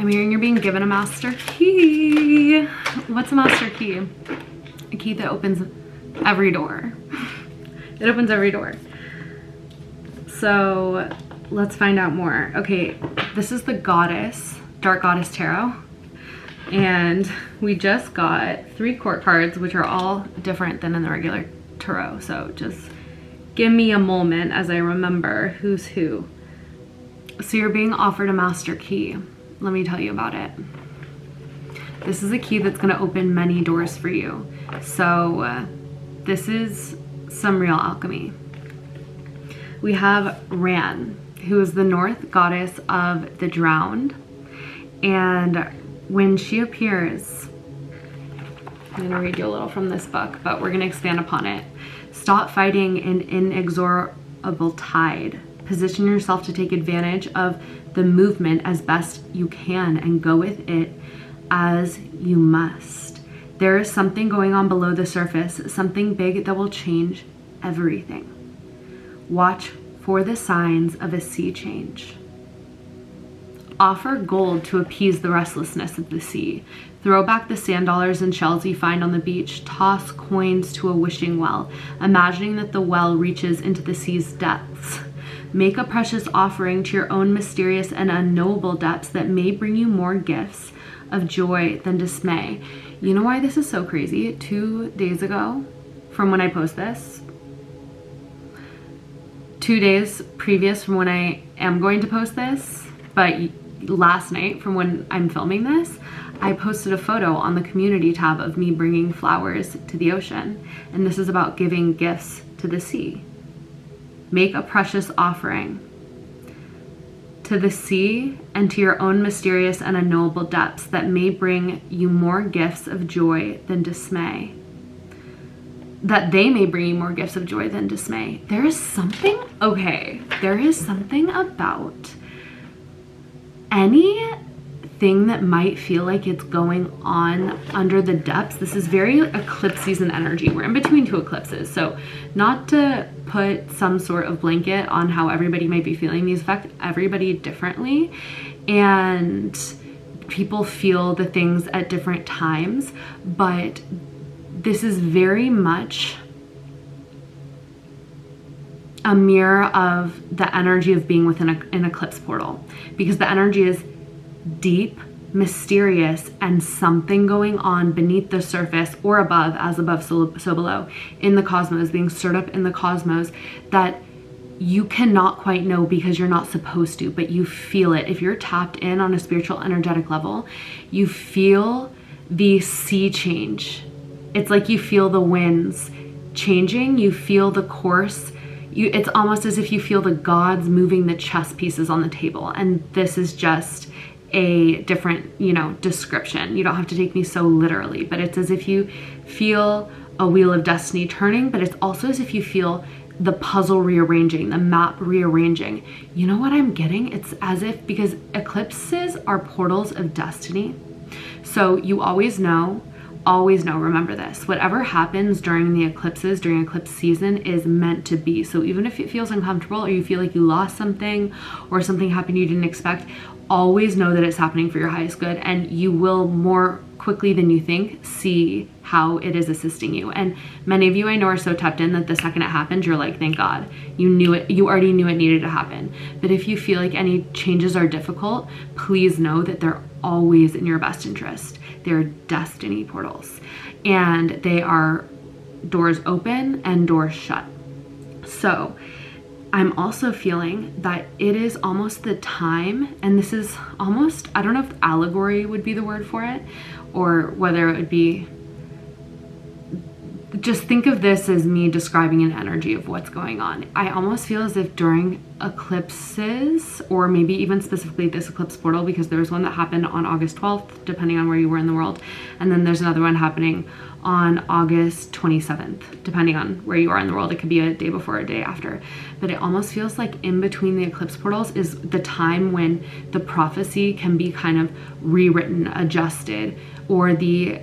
I'm hearing you're being given a master key. What's a master key? A key that opens every door. It opens every door. So let's find out more. Okay, this is the Goddess, Dark Goddess Tarot. And we just got 3 court cards, which are all different than in the regular tarot. So just give me a moment as I remember who's who. So you're being offered a master key. Let me tell you about it. This is a key that's going to open many doors for you. So this is some real alchemy. We have Ran, who is the North goddess of the drowned. And when she appears, I'm going to read you a little from this book, but we're going to expand upon it. Stop fighting an inexorable tide. Position yourself to take advantage of the movement as best you can and go with it as you must. There is something going on below the surface, something big that will change everything. Watch for the signs of a sea change. Offer gold to appease the restlessness of the sea. Throw back the sand dollars and shells you find on the beach. Toss coins to a wishing well, imagining that the well reaches into the sea's depths. Make a precious offering to your own mysterious and unknowable depths that may bring you more gifts of joy than dismay. You know why this is so crazy? 2 days ago, from when I post this, 2 days previous from when I am going to post this, but last night from when I'm filming this, I posted a photo on the community tab of me bringing flowers to the ocean. And this is about giving gifts to the sea. Make a precious offering to the sea and to your own mysterious and unknowable depths that may bring you more gifts of joy than dismay. That they may bring you more gifts of joy than dismay. There is something, okay, there is something about anything that might feel like it's going on under the depths. This is very eclipse season energy. We're in between 2 eclipses. So not to put some sort of blanket on how everybody might be feeling, these affect everybody differently. And people feel the things at different times, but this is very much a mirror of the energy of being within an eclipse portal, because the energy is deep, mysterious, and something going on beneath the surface or above, as above so below, in the cosmos, being stirred up in the cosmos that you cannot quite know because you're not supposed to, but you feel it. If you're tapped in on a spiritual energetic level, you feel the sea change. It's like you feel the winds changing, you feel the course. It's almost as if you feel the gods moving the chess pieces on the table. And this is just a different, description. You don't have to take me so literally, but it's as if you feel a wheel of destiny turning, but it's also as if you feel the puzzle rearranging, the map rearranging. You know what I'm getting? It's as if, because eclipses are portals of destiny. So you always know, remember this, whatever happens during the eclipses, during eclipse season, is meant to be. So even if it feels uncomfortable or you feel like you lost something or something happened you didn't expect, always know that it's happening for your highest good, and you will more quickly than you think see how it is assisting you. And many of you I know are so tapped in that the second it happens, you're like, thank God. You knew it, you already knew it needed to happen. But if you feel like any changes are difficult, please know that they're always in your best interest. They're destiny portals, and they are doors open and doors shut. So I'm also feeling that it is almost the time, and this is almost, I don't know if allegory would be the word for it, or whether it would be, just think of this as me describing an energy of what's going on. I almost feel as if during eclipses, or maybe even specifically this eclipse portal, because there's one that happened on August 12th, depending on where you were in the world, and then there's another one happening on August 27th, depending on where you are in the world. It could be a day before or a day after, but it almost feels like in between the eclipse portals is the time when the prophecy can be kind of rewritten, adjusted, or the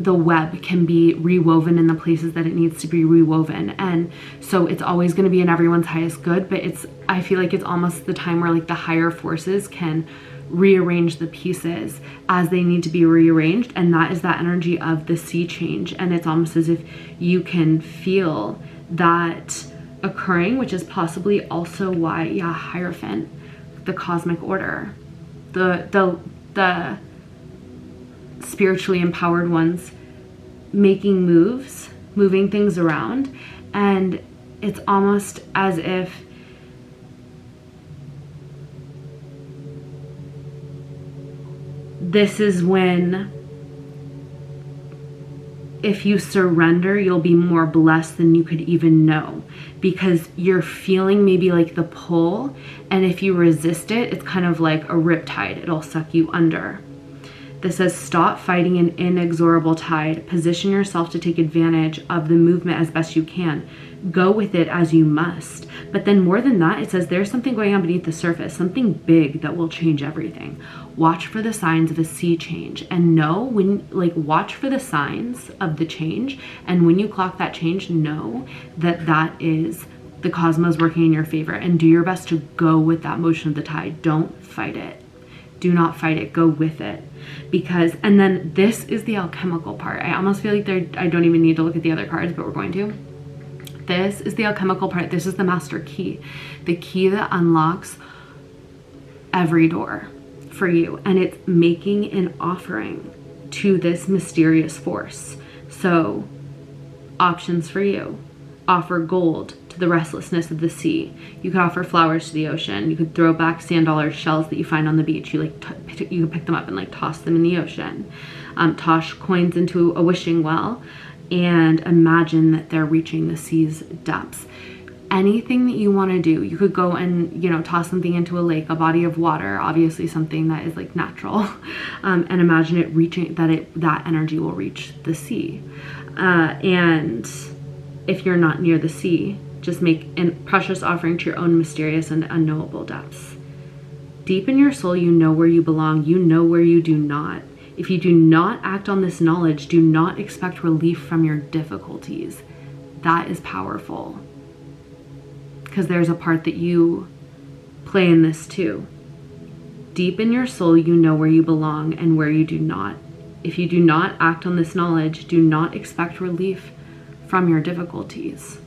web can be rewoven in the places that it needs to be rewoven. And so it's always going to be in everyone's highest good, but I feel like it's almost the time where like the higher forces can rearrange the pieces as they need to be rearranged. And that is that energy of the sea change. And it's almost as if you can feel that occurring, which is possibly also why, yeah, Hierophant, the cosmic order, the spiritually empowered ones making moves, moving things around. And it's almost as if this is when, if you surrender, you'll be more blessed than you could even know, because you're feeling maybe like the pull, and if you resist it, it's kind of like a riptide. It'll suck you under. This says, stop fighting an inexorable tide. Position yourself to take advantage of the movement as best you can. Go with it as you must. But then more than that, it says there's something going on beneath the surface, something big that will change everything. Watch for the signs of a sea change, and know when, like, watch for the signs of the change. And when you clock that change, know that that is the cosmos working in your favor, and do your best to go with that motion of the tide. Don't fight it. Do not fight it. Go with it. Because, and then this is the alchemical part. I almost feel like I don't even need to look at the other cards, but we're going to. This is the alchemical part. This is the master key. The key that unlocks every door for you. And it's making an offering to this mysterious force. So, options for you. Offer gold to the restlessness of the sea. You could offer flowers to the ocean. You could throw back sand dollar shells that you find on the beach. You could pick them up and like toss them in the ocean. Toss coins into a wishing well and imagine that they're reaching the sea's depths. Anything that you want to do, you could go and, you know, toss something into a lake, a body of water, obviously something that is like natural, and imagine it reaching, that energy will reach the sea. And if you're not near the sea, just make a precious offering to your own mysterious and unknowable depths. Deep in your soul, you know where you belong. You know where you do not. If you do not act on this knowledge, do not expect relief from your difficulties. That is powerful. Because there's a part that you play in this too. Deep in your soul, you know where you belong and where you do not. If you do not act on this knowledge, do not expect relief from your difficulties.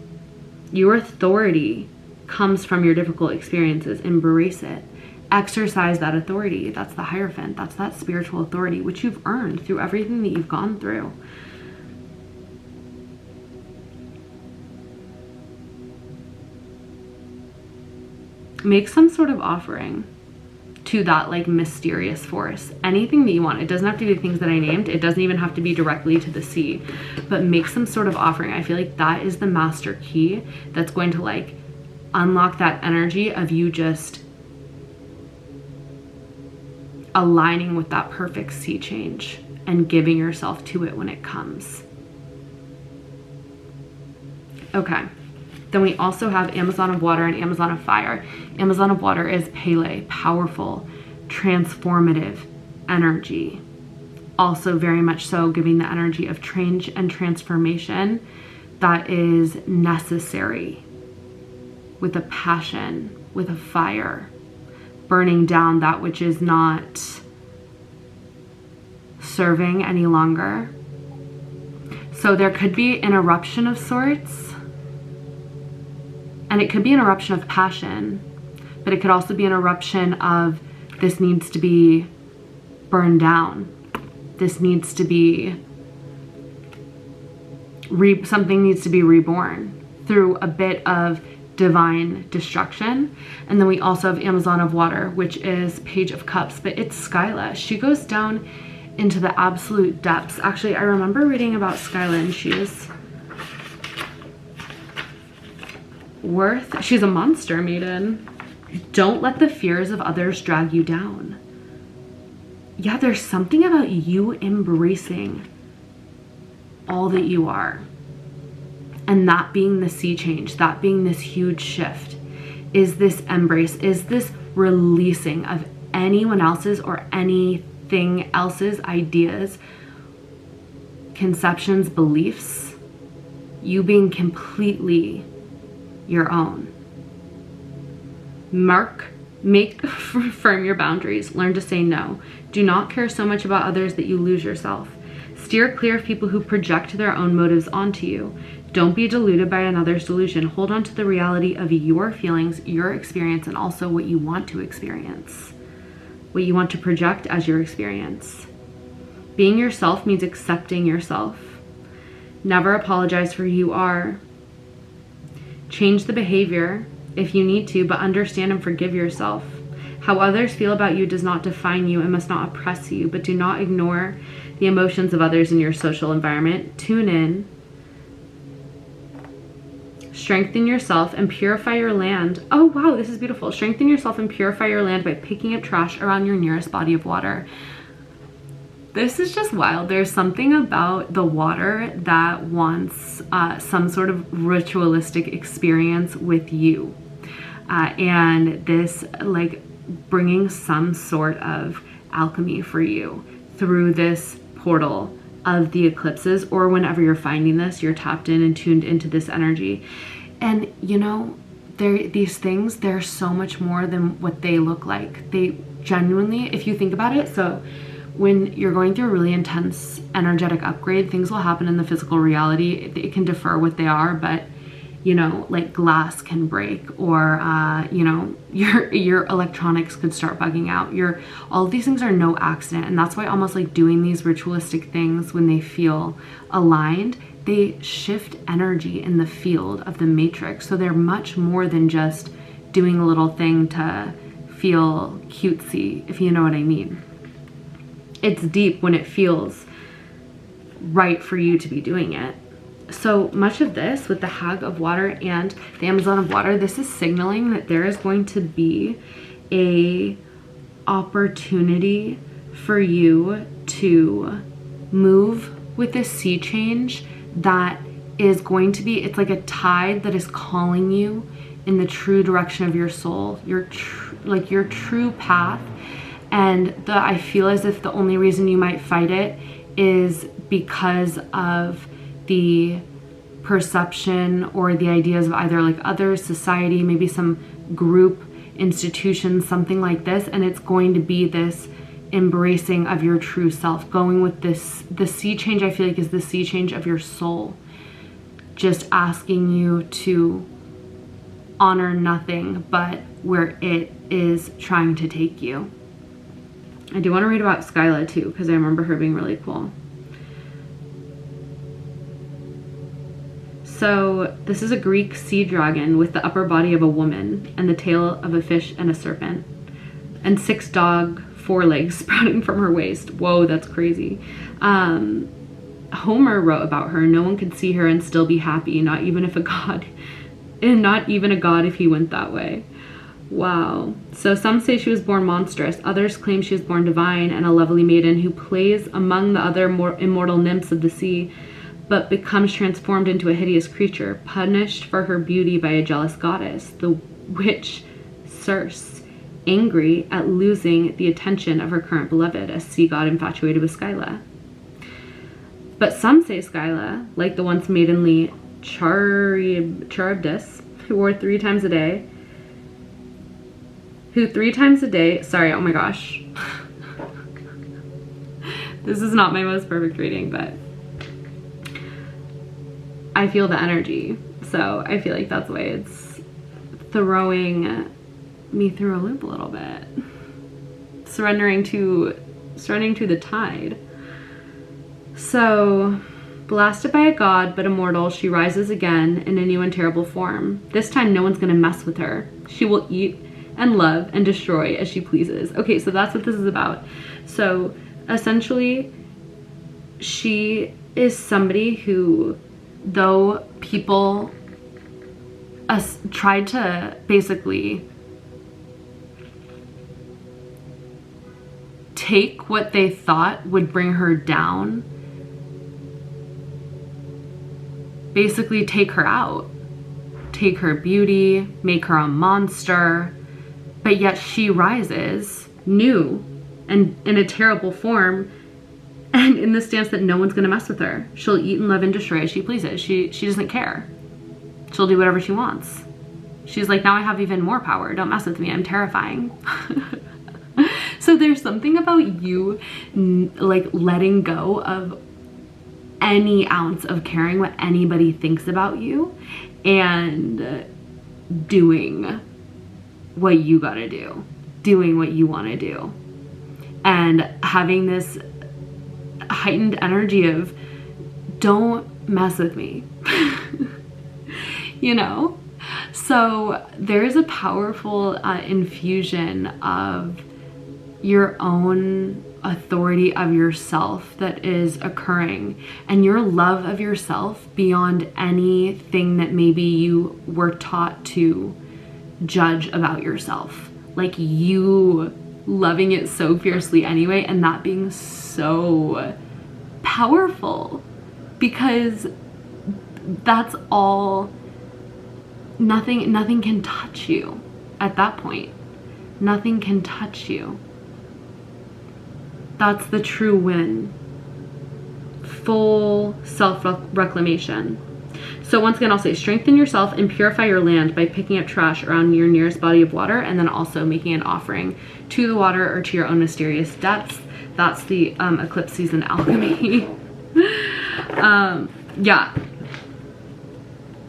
Your authority comes from your difficult experiences. Embrace it. Exercise that authority. That's the Hierophant. That's that spiritual authority, which you've earned through everything that you've gone through. Make some sort of offering to that like mysterious force. Anything that you want. It doesn't have to be the things that I named. It doesn't even have to be directly to the sea, but make some sort of offering. I feel like that is the master key that's going to like unlock that energy of you just aligning with that perfect sea change and giving yourself to it when it comes. Okay. Then we also have Amazon of Water and Amazon of Fire. Amazon of Water is Pele, powerful, transformative energy. Also very much so giving the energy of change and transformation that is necessary, with a passion, with a fire, burning down that which is not serving any longer. So there could be an eruption of sorts. And it could be an eruption of passion, but it could also be an eruption of this needs to be burned down. This needs to be, something needs to be reborn through a bit of divine destruction. And then we also have Amazon of Water, which is Page of Cups, but it's Scylla. She goes down into the absolute depths. Actually, I remember reading about Scylla, and she's a monster maiden. Don't let the fears of others drag you down. Yeah, there's something about you embracing all that you are. And that being the sea change, that being this huge shift, is this embrace, is this releasing of anyone else's or anything else's ideas conceptions, beliefs, you being completely your own. Make firm your boundaries. Learn to say no. Do not care so much about others that you lose yourself. Steer clear of people who project their own motives onto you. Don't be deluded by another's delusion. Hold on to the reality of your feelings, your experience, and also what you want to experience, what you want to project as your experience. Being yourself means accepting yourself. Never apologize for who you are. Change the behavior if you need to, but understand and forgive yourself. How others feel about you does not define you and must not oppress you, but do not ignore the emotions of others in your social environment. Tune in. Strengthen yourself and purify your land. Oh wow, this is beautiful. Strengthen yourself and purify your land by picking up trash around your nearest body of water. This is just wild. There's something about the water that wants some sort of ritualistic experience with you. And this, like, bringing some sort of alchemy for you through this portal of the eclipses, or whenever you're finding this, you're tapped in and tuned into this energy. And you know, these things, they're so much more than what they look like. They genuinely, if you think about it, so when you're going through a really intense energetic upgrade, things will happen in the physical reality. It can differ what they are, but you know, like glass can break, or you know, your electronics could start bugging out. All of these things are no accident, and that's why almost like doing these ritualistic things, when they feel aligned, they shift energy in the field of the matrix. So they're much more than just doing a little thing to feel cutesy, if you know what I mean. It's deep when it feels right for you to be doing it. So much of this with the Hag of Water and the Amazon of Water, this is signaling that there is going to be a opportunity for you to move with this sea change that is going to be, it's like a tide that is calling you in the true direction of your soul, your true path. And I feel as if the only reason you might fight it is because of the perception or the ideas of either like others, society, maybe some group, institution, something like this. And it's going to be this embracing of your true self, going with this. The sea change, I feel like, is the sea change of your soul, just asking you to honor nothing but where it is trying to take you. I do want to read about Scylla too, because I remember her being really cool. So this is a Greek sea dragon with the upper body of a woman and the tail of a fish and a serpent, and 6 dog forelegs sprouting from her waist. Whoa, that's crazy. Homer wrote about her. No one could see her and still be happy, not even a god if he went that way. Wow. So some say she was born monstrous. Others claim she was born divine and a lovely maiden who plays among the other more immortal nymphs of the sea, but becomes transformed into a hideous creature, punished for her beauty by a jealous goddess, the witch Circe, angry at losing the attention of her current beloved, a sea god infatuated with Scylla. But some say Scylla, like the once maidenly Charybdis, who 3 times a day, sorry, oh my gosh. This is not my most perfect reading, but I feel the energy. So I feel like that's why it's throwing me through a loop a little bit. Surrendering to the tide. So, blasted by a god but immortal, she rises again in a new and terrible form. This time no one's gonna mess with her. She will eat and love and destroy as she pleases. Okay, so that's what this is about. So essentially, she is somebody who, though people tried to basically take what they thought would bring her down, basically take her out, take her beauty, make her a monster, but yet she rises new and in a terrible form And in the stance that no one's gonna mess with her. She'll eat and love and destroy as she pleases. She doesn't care. She'll do whatever she wants. She's like, now I have even more power. Don't mess with me. I'm terrifying. So there's something about you like letting go of any ounce of caring what anybody thinks about you and doing what you gotta do, doing what you want to do, and having this heightened energy of don't mess with me. You know? So there's a powerful infusion of your own authority of yourself that is occurring, and your love of yourself beyond anything that maybe you were taught to judge about yourself. Like you loving it so fiercely anyway, and that being so powerful, because that's all. Nothing can touch you at that point. Nothing can touch you. That's the true win. Full self-reclamation. So once again, I'll say strengthen yourself and purify your land by picking up trash around your nearest body of water, and then also making an offering to the water or to your own mysterious depths. That's the eclipse season alchemy. Yeah.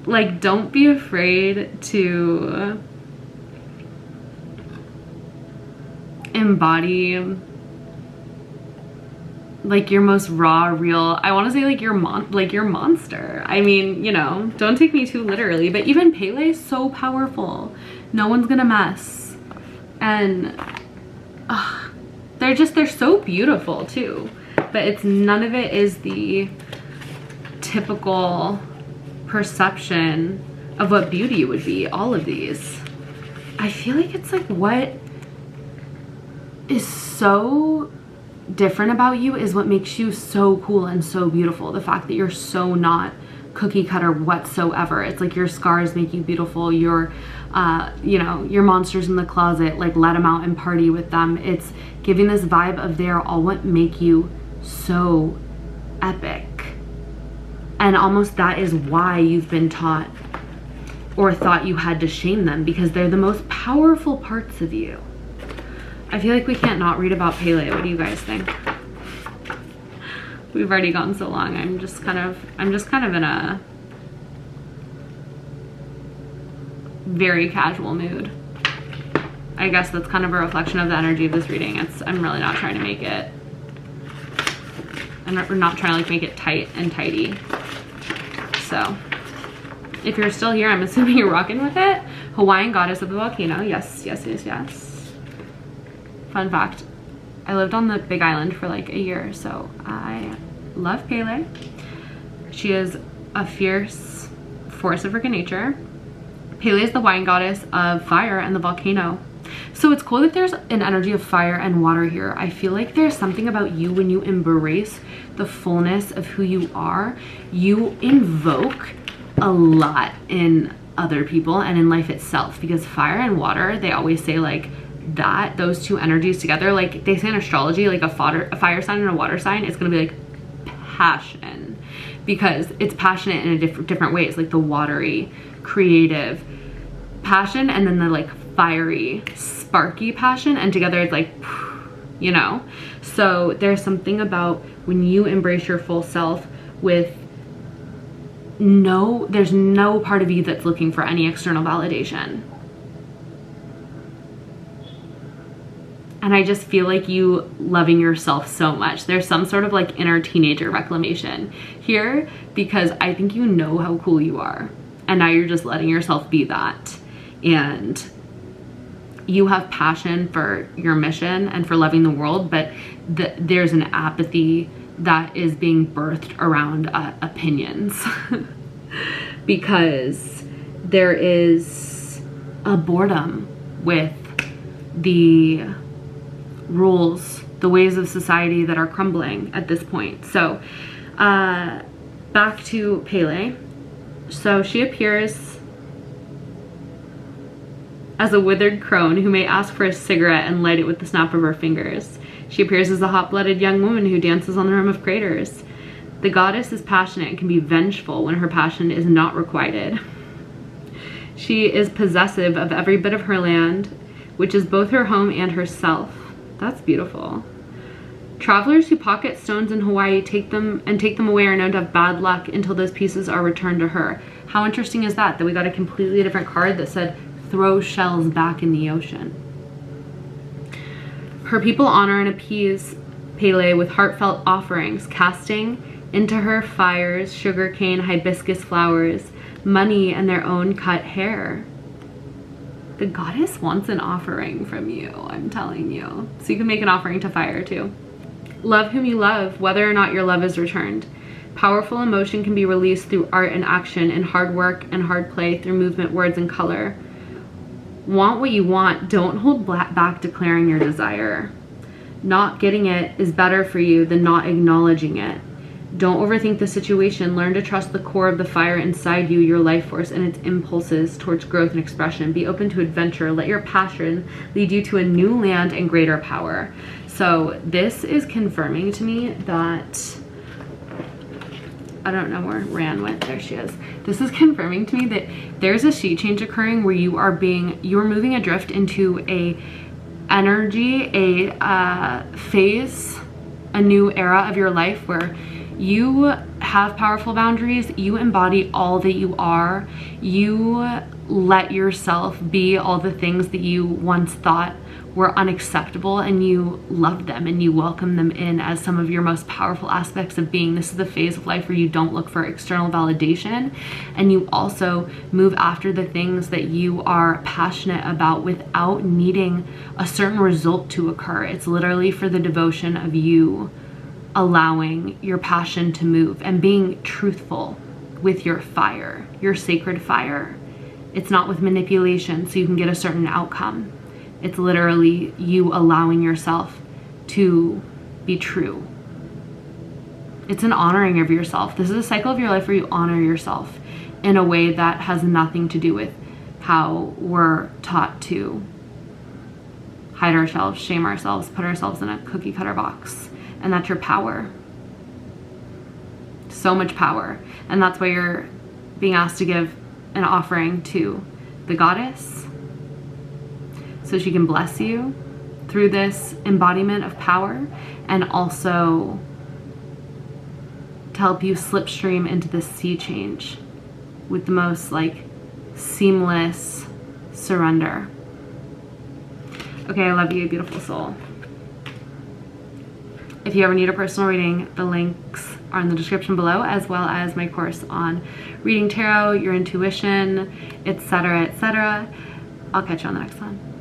Like, don't be afraid to embody like your most raw, real, I want to say like your monster. I mean, you know, don't take me too literally, but even Pele is so powerful. No one's gonna mess. And they're so beautiful too. But it's none of it is the typical perception of what beauty would be. All of these, I feel like it's like what is so different about you is what makes you so cool and so beautiful. The fact that you're so not cookie cutter whatsoever. It's like your scars make you beautiful. Your you know, your monsters in the closet, like let them out and party with them. It's giving this vibe of they're all what make you so epic. And almost that is why you've been taught or thought you had to shame them, because they're the most powerful parts of you. I feel like we can't not read about Pele. What do you guys think? We've already gone so long. I'm just kind of in a very casual mood. I guess that's kind of a reflection of the energy of this reading. I'm really not trying to make it, we're not trying to like make it tight and tidy. So if you're still here, I'm assuming you're rocking with it. Hawaiian goddess of the volcano. Yes, yes, yes, yes. Fun fact, I lived on the Big Island for like a year, so I love Pele. She is a fierce force of freaking nature. Pele is the Hawaiian goddess of fire and the volcano. So it's cool that there's an energy of fire and water here. I feel like there's something about you when you embrace the fullness of who you are. You invoke a lot in other people and in life itself, because fire and water, they always say like that, those two energies together, like they say in astrology, like a fire sign and a water sign, it's gonna be like passion, because it's passionate in a different ways, like the watery, creative passion, and then the like fiery, sparky passion, and together it's like, you know. So there's something about when you embrace your full self with there's no part of you that's looking for any external validation. And I just feel like you loving yourself so much. There's some sort of like inner teenager reclamation here, because I think you know how cool you are, and now you're just letting yourself be that. And you have passion for your mission and for loving the world, but there's an apathy that is being birthed around opinions because there is a boredom with the rules, the ways of society that are crumbling at this point. So back to Pele. So she appears as a withered crone who may ask for a cigarette and light it with the snap of her fingers. She appears as a hot-blooded young woman who dances on the rim of craters. The goddess is passionate and can be vengeful when her passion is not requited. She is possessive of every bit of her land, which is both her home and herself. That's beautiful. Travelers who pocket stones in Hawaii take them away are known to have bad luck until those pieces are returned to her. How interesting is that we got a completely different card that said throw shells back in the ocean. Her people honor and appease Pele with heartfelt offerings, casting into her fires sugarcane, hibiscus flowers, money, and their own cut hair. The goddess wants an offering from you, I'm telling you. So you can make an offering to fire too. Love whom you love, whether or not your love is returned. Powerful emotion can be released through art and action, and hard work and hard play through movement, words, and color. Want what you want. Don't hold back declaring your desire. Not getting it is better for you than not acknowledging it. Don't overthink the situation. Learn to trust the core of the fire inside you, your life force, and its impulses towards growth and expression. Be open to adventure. Let your passion lead you to a new land and greater power. So this is confirming to me that, I don't know where Ran went, there she is. This is confirming to me that there's a sea change occurring where you're moving adrift into a energy, a phase, a new era of your life where you have powerful boundaries, you embody all that you are, you let yourself be all the things that you once thought were unacceptable, and you love them and you welcome them in as some of your most powerful aspects of being. This is the phase of life where you don't look for external validation, and you also move after the things that you are passionate about without needing a certain result to occur. It's literally for the devotion of you allowing your passion to move and being truthful with your fire, your sacred fire. It's not with manipulation so you can get a certain outcome. It's literally you allowing yourself to be true. It's an honoring of yourself. This is a cycle of your life where you honor yourself in a way that has nothing to do with how we're taught to hide ourselves, shame ourselves, put ourselves in a cookie cutter box. And that's your power. So much power. And that's why you're being asked to give an offering to the goddess so she can bless you through this embodiment of power, and also to help you slipstream into this sea change with the most seamless surrender. Okay, I love you, beautiful soul. If you ever need a personal reading, the links are in the description below, as well as my course on reading tarot, your intuition, etc., etc. I'll catch you on the next one.